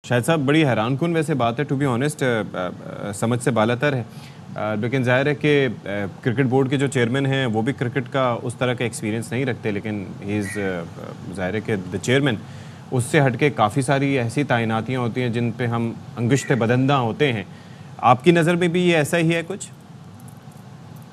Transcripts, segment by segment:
शायद साहब बड़ी हैरानकुन वैसे बात है, टू बी ऑनेस्ट, समझ से बालातर है, लेकिन ज़ाहिर है कि क्रिकेट बोर्ड के जो चेयरमैन हैं वो भी क्रिकेट का उस तरह का एक्सपीरियंस नहीं रखते, लेकिन ही इज़ ज़ाहिर है कि द चेयरमैन उससे हटके काफ़ी सारी ऐसी तैनातियाँ होती हैं जिन पे हम अंगुश्त बदंदा होते हैं। आपकी नज़र में भी ये ऐसा ही है कुछ?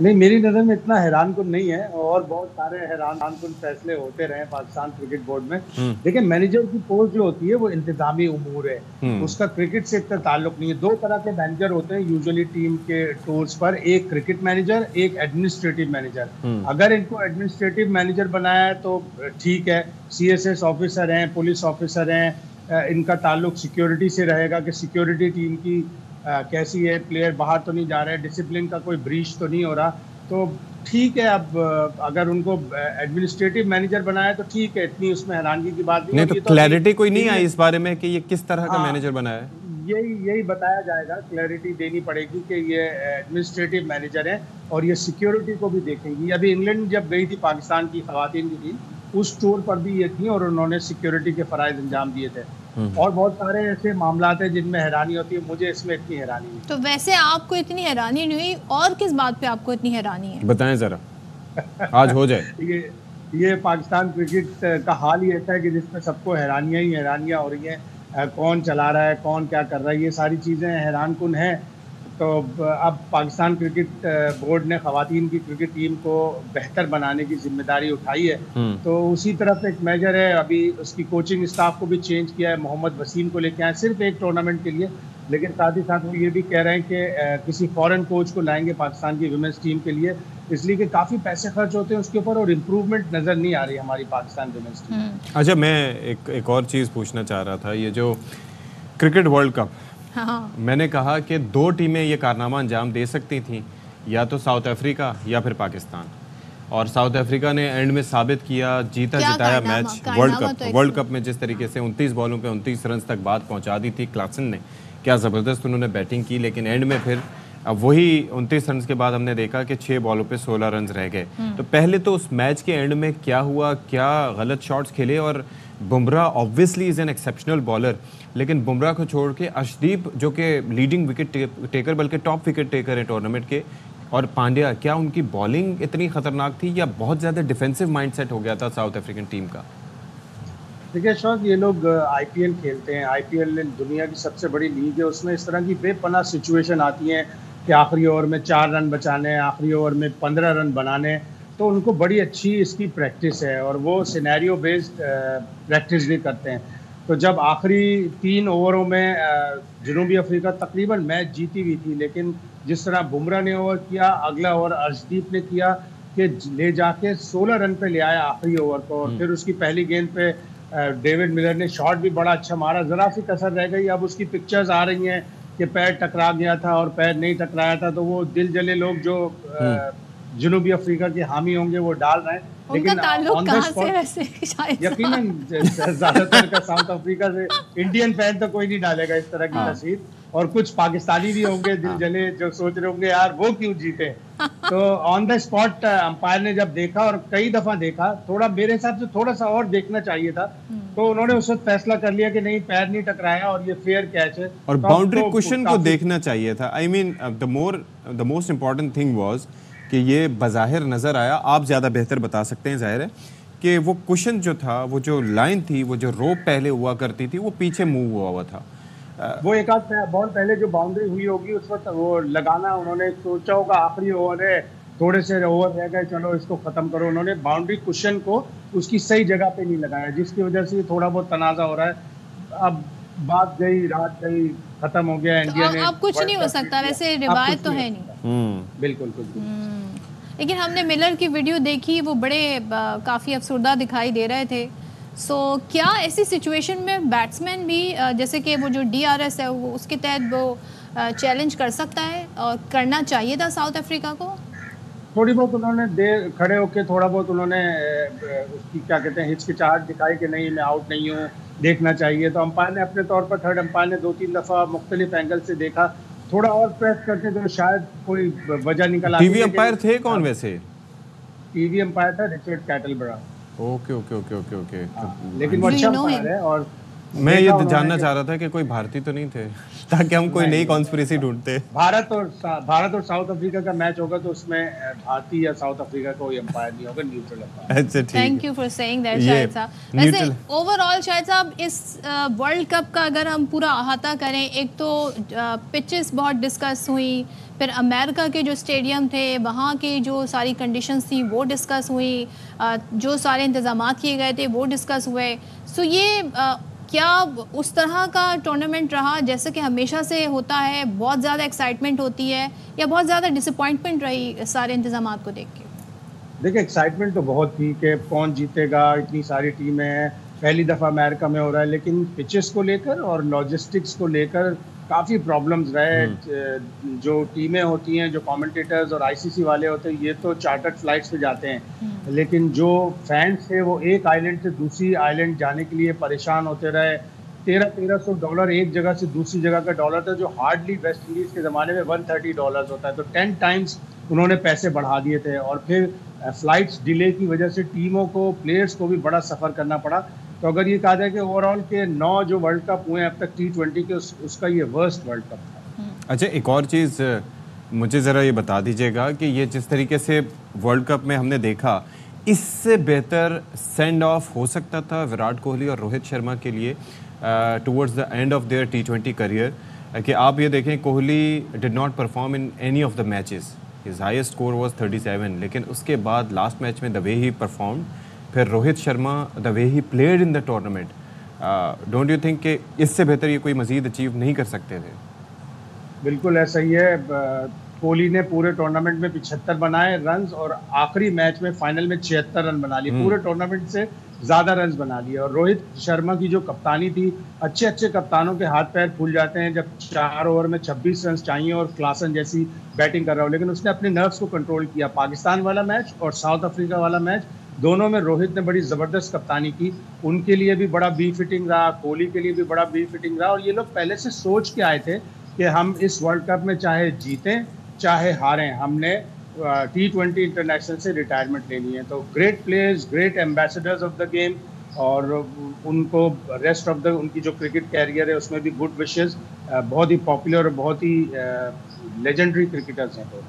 नहीं, मेरी नज़र में इतना हैरानकुन नहीं है और बहुत सारे हैरानकुन फैसले होते रहे पाकिस्तान क्रिकेट बोर्ड में। लेकिन मैनेजर की पोस्ट जो होती है वो इंतजामी उमूर है, उसका क्रिकेट से इतना ताल्लुक नहीं है। दो तरह के मैनेजर होते हैं यूजुअली टीम के टूर्स पर, एक क्रिकेट मैनेजर, एक एडमिनिस्ट्रेटिव मैनेजर। अगर इनको एडमिनिस्ट्रेटिव मैनेजर बनाया है तो ठीक है, CSS ऑफिसर हैं, पुलिस ऑफिसर हैं, इनका ताल्लुक सिक्योरिटी से रहेगा कि सिक्योरिटी टीम की कैसी है, प्लेयर बाहर तो नहीं जा रहे, डिसिप्लिन का कोई ब्रीच तो नहीं हो रहा, तो ठीक है। अब अगर उनको एडमिनिस्ट्रेटिव मैनेजर बनाया तो ठीक है, इतनी उसमें हैरानगी की बात नहीं। तो क्लैरिटी कोई नहीं आई इस बारे में कि ये किस तरह का मैनेजर बनाया है? यही बताया जाएगा, क्लैरिटी देनी पड़ेगी कि ये एडमिनिस्ट्रेटिव मैनेजर हैं और ये सिक्योरिटी को भी देखेंगी। अभी इंग्लैंड जब गई थी पाकिस्तान की खवातीन की टीम, उस टूर पर भी ये थी और उन्होंने सिक्योरिटी के फराइज अंजाम दिए थे। और बहुत सारे ऐसे मामला हैं जिनमें हैरानी होती है, मुझे इसमें इतनी हैरानी नहीं। तो वैसे आपको इतनी हैरानी नहीं हुई, और किस बात पे आपको इतनी हैरानी है, बताएं जरा, आज हो जाए। ये पाकिस्तान क्रिकेट का हाल ही ऐसा है कि जिसमें सबको हैरानियां ही हैरानियां हो रही हैं। कौन चला रहा है, कौन क्या कर रहा है, ये सारी चीज़ें हैरानकुन हैं। तो अब पाकिस्तान क्रिकेट बोर्ड ने खवातीन की क्रिकेट टीम को बेहतर बनाने की जिम्मेदारी उठाई है, तो उसी तरफ एक मेजर है। अभी उसकी कोचिंग स्टाफ को भी चेंज किया है, मोहम्मद वसीम को लेके आए सिर्फ एक टूर्नामेंट के लिए, लेकिन साथ ही साथ वो ये भी कह रहे हैं कि किसी फॉरेन कोच को लाएंगे पाकिस्तान की विमेंस टीम के लिए, इसलिए कि काफ़ी पैसे खर्च होते हैं उसके ऊपर और इम्प्रूवमेंट नज़र नहीं आ रही हमारी पाकिस्तान विमेंस टीम। अच्छा, मैं एक और चीज़ पूछना चाह रहा था, ये जो क्रिकेट वर्ल्ड कप, मैंने कहा कि दो टीमें ये कारनामा अंजाम दे सकती थी, या तो साउथ अफ्रीका या फिर पाकिस्तान, और साउथ अफ्रीका ने एंड में साबित किया, जीता जिताया मैच। वर्ल्ड कप में जिस तरीके से 29 बॉलों पे 29 रन तक बात पहुंचा दी थी क्लासन ने, क्या ज़बरदस्त उन्होंने बैटिंग की, लेकिन एंड में फिर अब वही 29 रन के बाद हमने देखा कि 6 बॉलों पे 16 रन रह गए। तो पहले तो उस मैच के एंड में क्या हुआ, क्या गलत शॉट्स खेले, और Bumrah obviously is an exceptional bowler, लेकिन बुमराह को छोड़ के अर्शदीप जो कि लीडिंग विकेट टेकर, बल्कि टॉप विकेट टेकर है टूर्नामेंट के, और पांड्या, क्या उनकी बॉलिंग इतनी खतरनाक थी या बहुत ज़्यादा डिफेंसिव माइंडसेट हो गया था साउथ अफ्रीकन टीम का? देखिए शौक, ये लोग IPL खेलते हैं, IPL दुनिया की सबसे बड़ी लीग है, उसमें इस तरह की बेपनाह सिचुएशन आती हैं कि आखिरी ओवर में 4 रन बचाने, आखिरी ओवर में 15 रन बनाने, तो उनको बड़ी अच्छी इसकी प्रैक्टिस है और वो सिनेरियो बेस्ड प्रैक्टिस भी करते हैं। तो जब आखिरी 3 ओवरों में जनूबी अफ्रीका तकरीबन मैच जीती हुई थी, लेकिन जिस तरह बुमराह ने ओवर किया, अगला ओवर अर्शदीप ने किया कि ले जाके 16 रन पे ले आया आखिरी ओवर को, और फिर उसकी पहली गेंद पे डेविड मिलर ने शॉट भी बड़ा अच्छा मारा, ज़रा सी कसर रह गई। अब उसकी पिक्चर्स आ रही हैं कि पैर टकरा गया था और पैर नहीं टकराया था, तो वो दिल जले लोग जो जनूबी अफ्रीका के हामी होंगे वो डाल रहे हैं, लेकिन यकीनन ज्यादातर का साउथ अफ्रीका से, इंडियन फैन तो कोई नहीं डालेगा इस तरह की तस्वीर, और कुछ पाकिस्तानी भी होंगे दिल जले जो सोच रहे होंगे यार वो क्यों जीते। तो ऑन द स्पॉट अंपायर ने जब देखा, और कई दफा देखा, थोड़ा मेरे हिसाब से थोड़ा सा और देखना चाहिए था, तो उन्होंने उस वक्त फैसला कर लिया कि नहीं, पैर नहीं टकराया और ये फेयर कैच है, और बाउंड्री क्वेश्चन को देखना चाहिए था। I mean the most important thing was कि ये बज़ाहिर नज़र आया, आप ज़्यादा बेहतर बता सकते हैं ज़ाहिर है, कि वो कुशन जो था, वो जो लाइन थी, वो जो रोप पहले हुआ करती थी, वो पीछे मूव हुआ था। वो एक आध बॉल पहले जो बाउंड्री हुई होगी उस वक्त वो लगाना उन्होंने सोचा होगा, आखिरी ओवर है, थोड़े से ओवर रह गए, चलो इसको ख़त्म करो। उन्होंने बाउंड्री कुशन को उसकी सही जगह पे नहीं लगाया, जिसकी वजह से थोड़ा बहुत तनाज़ा हो रहा है। अब बात गई, रात गई, खत्म हो गया। इंडिया ने अब कुछ नहीं हो सकता, वैसे रिवायत तो है नहीं। बिल्कुल कुछ लेकिन हमने मिलर की वीडियो देखी, वो बड़े काफ़ी अफसरदा दिखाई दे रहे थे। क्या ऐसी सिचुएशन में बैट्समैन भी जैसे कि वो जो DRS है वो उसके तहत वो चैलेंज कर सकता है, और करना चाहिए था साउथ अफ्रीका को? थोड़ी बहुत उन्होंने देर खड़े होके थोड़ा बहुत उन्होंने उसकी क्या कहते हैं हिचकिचाहट दिखाई कि नहीं मैं आउट नहीं हूँ, देखना चाहिए। तो अंपायर ने अपने तौर पर, थर्ड अंपायर ने 2-3 दफ़ा मुख्तलिफ एंगल से देखा, थोड़ा और प्रेस करते तो शायद कोई वजह निकल आती। टीवी अंपायर थे कौन वैसे? टीवी अंपायर था Richard Kettleborough. Okay okay okay okay okay. लेकिन वो अच्छा अंपायर है, और मैं ये देखा जानना उन्होंने चाह रहा था कि कोई भारतीय तो नहीं थे ताकि हम कोई नई कॉन्स्पिरेसी ढूंढते। भारत और साउथ अफ्रीका का मैच होगा तो उसमें भारतीय या साउथ अफ्रीका का कोई एम्पायर नहीं होगा, न्यूट्रल एम्पायर। अच्छा ठीक है। Thank you for saying that ये शाहिद साहब। वैसे न्यूट्रल ओवरऑल शाहिद साहब इस वर्ल्ड कप का अगर हम पूरा अहाता करें, एक तो पिचेस बहुत डिस्कस हुई, फिर अमेरिका के जो स्टेडियम थे वहाँ की जो सारी कंडीशंस थी वो डिस्कस हुई, जो सारे इंतजाम किए गए थे वो डिस्कस हुए। सो ये क्या उस तरह का टूर्नामेंट रहा जैसे कि हमेशा से होता है, बहुत ज़्यादा एक्साइटमेंट होती है, या बहुत ज़्यादा डिसअपॉइंटमेंट रही सारे इंतजामात को देख के? देखिए एक्साइटमेंट तो बहुत थी कि कौन जीतेगा, इतनी सारी टीमें हैं, पहली दफ़ा अमेरिका में हो रहा है, लेकिन पिचेस को लेकर और लॉजिस्टिक्स को लेकर काफ़ी प्रॉब्लम्स रहे। जो टीमें होती हैं, जो कमेंटेटर्स और आईसीसी वाले होते हैं, ये तो चार्टर्ड फ्लाइट्स पे जाते हैं, लेकिन जो फैंस थे वो एक आइलैंड से दूसरी आइलैंड जाने के लिए परेशान होते रहे। $1300 एक जगह से दूसरी जगह का डॉलर था, जो हार्डली वेस्ट इंडीज़ के ज़माने में $130 होता है, तो 10 टाइम्स उन्होंने पैसे बढ़ा दिए थे। और फिर फ्लाइट्स डिले की वजह से टीमों को, प्लेयर्स को भी बड़ा सफ़र करना पड़ा। तो अगर ये कहा जाए कि ओवरऑल के 9 जो वर्ल्ड कप हुए हैं अब तक T20 के, उसका ये वर्स्ट वर्ल्ड कप था। अच्छा एक और चीज़ मुझे ज़रा ये बता दीजिएगा कि ये जिस तरीके से वर्ल्ड कप में हमने देखा, इससे बेहतर सेंड ऑफ हो सकता था विराट कोहली और रोहित शर्मा के लिए towards the end of their T20 career. कि आप ये देखें, Kohli did not perform in any of the matches, his highest score was 37, लेकिन उसके बाद लास्ट मैच में द वे ही परफॉर्म, फिर Rohit Sharma the way he played in the tournament, don't you think कि इससे बेहतर ये कोई मजीद अचीव नहीं कर सकते थे? बिल्कुल ऐसा ही है। कोहली ने पूरे टूर्नामेंट में 75 बनाए रन्स और आखिरी मैच में फाइनल में 76 रन बना लिए, पूरे टूर्नामेंट से ज़्यादा रन्स बना लिए। और रोहित शर्मा की जो कप्तानी थी, अच्छे अच्छे कप्तानों के हाथ पैर फूल जाते हैं जब 4 ओवर में 26 रन चाहिए और क्लासन जैसी बैटिंग कर रहा हो, लेकिन उसने अपने नर्व्स को कंट्रोल किया। पाकिस्तान वाला मैच और साउथ अफ्रीका वाला मैच, दोनों में रोहित ने बड़ी ज़बरदस्त कप्तानी की। उनके लिए भी बड़ा बी फिटिंग रहा, कोहली के लिए भी बड़ा बी फिटिंग रहा। और ये लोग पहले से सोच के आए थे कि हम इस वर्ल्ड कप में चाहे जीतें चाहे हारें, हमने T20 इंटरनेशनल से रिटायरमेंट लेनी है। तो great players, great ambassadors of the game, और उनको रेस्ट ऑफ द उनकी जो क्रिकेट कैरियर है उसमें भी गुड विशेस। बहुत ही पॉपुलर और बहुत ही लेजेंडरी क्रिकेटर्स हैं दोनों।